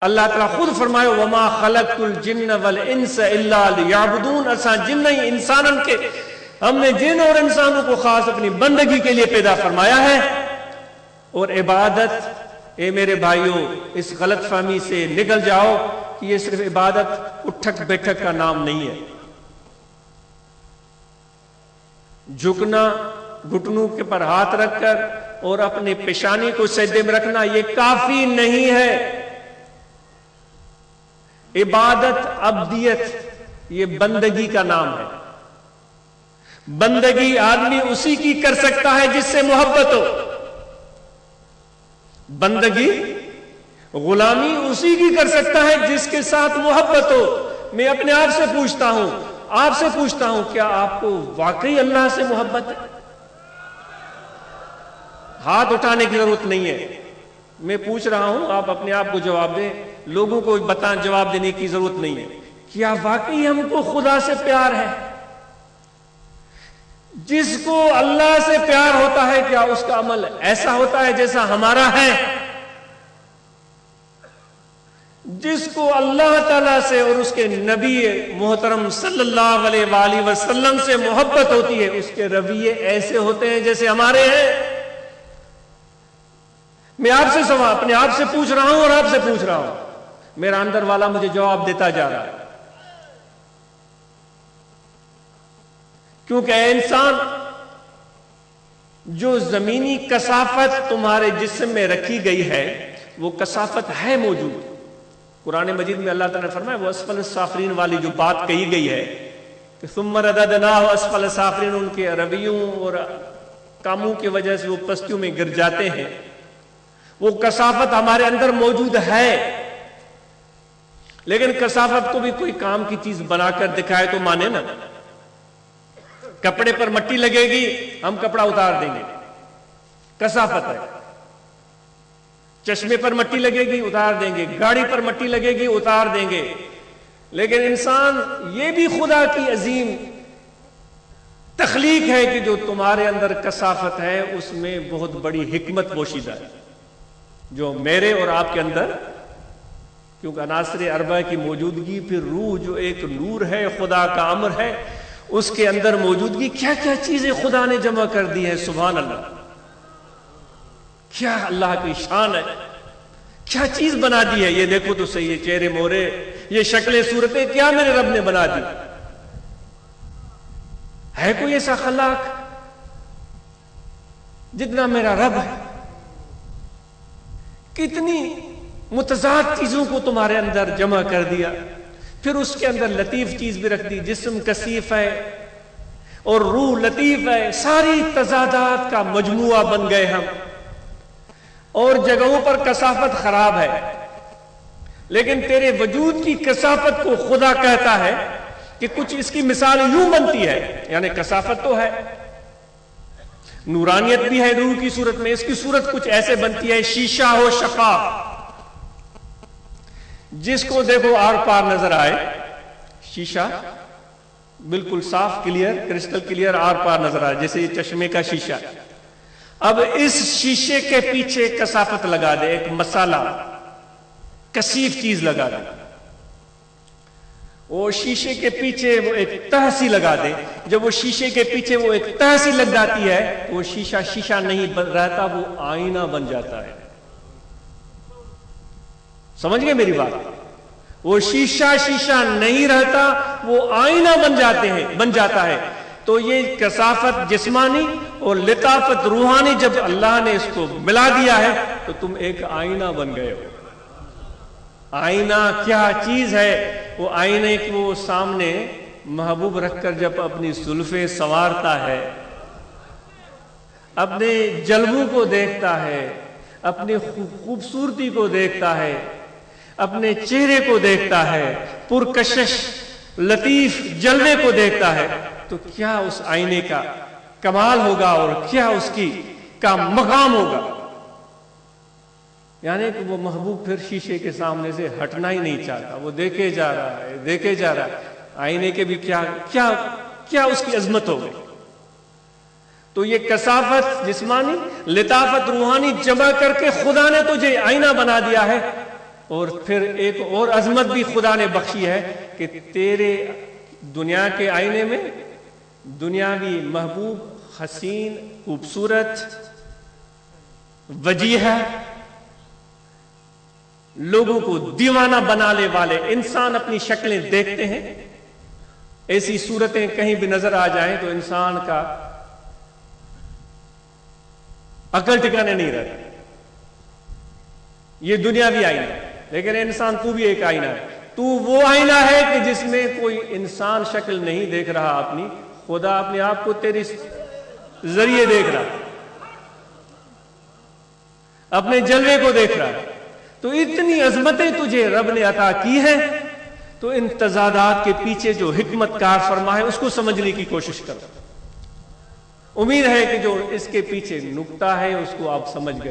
اللہ تعالیٰ خود فرمائے وما خلقت الجن والانس الا لیعبدون، اساں جن انسانن کے، ہم نے جن اور انسانوں کو خاص اپنی بندگی کے لیے پیدا فرمایا ہے. اور عبادت، اے میرے بھائیوں اس غلط فہمی سے نکل جاؤ کہ یہ صرف عبادت اٹھک بیٹھک کا نام نہیں ہے. جھکنا، گھٹنوں کے پر ہاتھ رکھ کر اور اپنے پیشانی کو سجدے میں رکھنا یہ کافی نہیں ہے. عبادت، عبدیت، یہ بندگی کا نام ہے. بندگی آدمی اسی کی کر سکتا ہے جس سے محبت ہو. بندگی، غلامی اسی کی کر سکتا ہے جس کے ساتھ محبت ہو. میں اپنے آپ سے پوچھتا ہوں، آپ سے پوچھتا ہوں، کیا آپ کو واقعی اللہ سے محبت ہے؟ ہاتھ اٹھانے کی ضرورت نہیں ہے. میں پوچھ رہا ہوں، آپ اپنے آپ کو جواب دیں. لوگوں کو بتائیں، جواب دینے کی ضرورت نہیں ہے. کیا واقعی ہم کو خدا سے پیار ہے؟ جس کو اللہ سے پیار ہوتا ہے کیا اس کا عمل ایسا ہوتا ہے جیسا ہمارا ہے؟ جس کو اللہ تعالیٰ سے اور اس کے نبی محترم صلی اللہ علیہ وآلہ وسلم سے محبت ہوتی ہے، اس کے رویے ایسے ہوتے ہیں جیسے ہمارے ہیں. میں آپ سے سوال اپنے آپ سے پوچھ رہا ہوں اور آپ سے پوچھ رہا ہوں. میرا اندر والا مجھے جواب دیتا جا رہا ہے. کیونکہ اے انسان، جو زمینی کثافت تمہارے جسم میں رکھی گئی ہے وہ کثافت ہے موجود. قرآن مجید میں اللہ تعالیٰ نے فرمایا وہ اسفل السافلین والی جو بات کہی گئی ہے کہ ثم رددناہ اسفل السافلین، ان کے رویوں اور کاموں کی وجہ سے وہ پستیوں میں گر جاتے ہیں. وہ کثافت ہمارے اندر موجود ہے. لیکن کثافت کو بھی کوئی کام کی چیز بنا کر دکھائے تو مانے نا. کپڑے پر مٹی لگے گی، ہم کپڑا اتار دیں گے، کثافت ہے. چشمے پر مٹی لگے گی، اتار دیں گے. گاڑی پر مٹی لگے گی، اتار دیں گے. لیکن انسان یہ بھی خدا کی عظیم تخلیق ہے کہ جو تمہارے اندر کثافت ہے اس میں بہت بڑی حکمت پوشیدہ ہے جو میرے اور آپ کے اندر، کیونکہ عناصر اربعہ کی موجودگی، پھر روح جو ایک نور ہے، خدا کا امر ہے، اس کے اندر موجودگی، کیا کیا چیزیں خدا نے جمع کر دی ہے. سبحان اللہ، کیا اللہ کی شان ہے، کیا چیز بنا دی ہے. یہ دیکھو تو صحیح، یہ چہرے مورے، یہ شکلیں صورتیں کیا میرے رب نے بنا دی. ہے کوئی ایسا خلاق جتنا میرا رب ہے؟ کتنی متضاد چیزوں کو تمہارے اندر جمع کر دیا. پھر اس کے اندر لطیف چیز بھی رکھ دی. جسم کثیف ہے اور روح لطیف ہے، ساری تضادات کا مجموعہ بن گئے ہم. اور جگہوں پر کثافت خراب ہے، لیکن تیرے وجود کی کثافت کو خدا کہتا ہے کہ کچھ اس کی مثال یوں بنتی ہے. یعنی کثافت تو ہے، نورانیت بھی ہے روح کی صورت میں. اس کی صورت کچھ ایسے بنتی ہے، شیشہ ہو شفاف، جس کو دیکھو آر پار نظر آئے. شیشہ بالکل صاف، کلیئر، کرسٹل کلیئر، آر پار نظر آئے، جیسے یہ چشمے کا شیشہ. اب اس شیشے کے پیچھے کثافت لگا دے، ایک مسالہ، کثیف چیز لگا دے. وہ شیشے کے پیچھے وہ ایک تہ سی لگا دے. جب وہ شیشے کے پیچھے وہ ایک تہ سی لگ جاتی ہے، وہ شیشہ شیشہ نہیں رہتا، وہ آئینہ بن جاتا ہے. سمجھ گئے میری بات؟ وہ شیشہ شیشہ نہیں رہتا، وہ آئینہ بن جاتا ہے. تو یہ کثافت جسمانی اور لطافت روحانی جب اللہ نے اس کو ملا دیا ہے تو تم ایک آئینہ بن گئے ہو. آئینہ کیا چیز ہے؟ وہ آئینے کو سامنے محبوب رکھ کر جب اپنی زلفیں سنوارتا ہے، اپنے جلووں کو دیکھتا ہے، اپنی خوبصورتی کو دیکھتا ہے، اپنے چہرے کو دیکھتا ہے، پرکشش لطیف جلوے کو دیکھتا ہے، تو کیا اس آئینے کا کمال ہوگا اور کیا اس کا مقام ہوگا. یعنی کہ وہ محبوب پھر شیشے کے سامنے سے ہٹنا ہی نہیں چاہتا. وہ دیکھے جا رہا ہے آئینے کے بھی کیا اس کی عظمت ہو گئی. تو یہ کثافت جسمانی، لطافت روحانی جمع کر کے خدا نے تجھے آئینہ بنا دیا ہے. اور پھر ایک اور عظمت بھی خدا نے بخشی ہے کہ تیرے دنیا کے آئینے میں دنیاوی محبوب، حسین، خوبصورت، وجیح، لوگوں کو دیوانہ بنانے والے انسان اپنی شکلیں دیکھتے ہیں، ایسی صورتیں کہیں بھی نظر آ جائیں تو انسان کا عقل ٹھکانے نہیں رہتا۔ یہ دنیاوی آئینہ ہے، لیکن انسان تو بھی ایک آئینہ ہے۔ تو وہ آئینہ ہے کہ جس میں کوئی انسان شکل نہیں دیکھ رہا اپنی، خدا اپنے آپ کو تیرے ذریعے دیکھ رہا، اپنے جلوے کو دیکھ رہا ہے۔ تو اتنی عظمتیں تجھے رب نے عطا کی ہیں، تو ان تضادات کے پیچھے جو حکمت کار فرما ہے اس کو سمجھنے کی کوشش کرو۔ امید ہے کہ جو اس کے پیچھے نکتہ ہے اس کو آپ سمجھ گئے۔